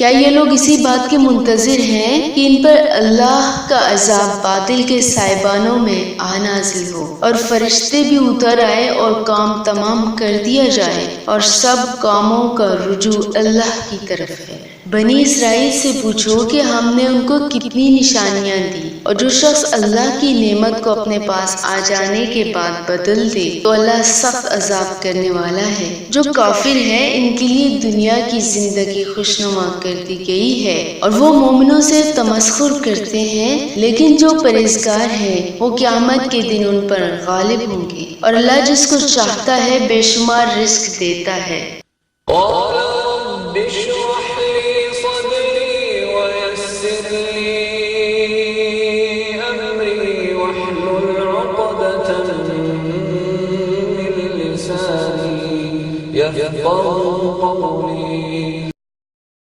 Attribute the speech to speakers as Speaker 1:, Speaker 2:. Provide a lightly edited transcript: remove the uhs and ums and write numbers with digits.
Speaker 1: کیا یہ لوگ اسی بات کے منتظر ہیں کہ ان پر اللہ کا عذاب باطل کے سائبانوں میں نازل ہو اور فرشتے بھی اتر آئے اور کام تمام کر دیا جائے اور سب کاموں کا رجوع اللہ کی طرف ہے؟ بنی اسرائیل سے پوچھو کہ ہم نے ان کو کتنی نشانیاں دی، اور جو شخص اللہ کی نعمت کو اپنے پاس آ جانے کے بعد بدل دے تو اللہ سخت عذاب کرنے والا ہے۔ جو کافر ہے ان کے لیے دنیا کی زندگی خوشنما کر دی گئی ہے اور وہ مومنوں سے تمسخر کرتے ہیں، لیکن جو پرہیزگار ہیں وہ قیامت کے دن ان پر غالب ہوں گے، اور اللہ جس کو چاہتا ہے بے شمار رزق دیتا ہے۔
Speaker 2: يفقهوا قولي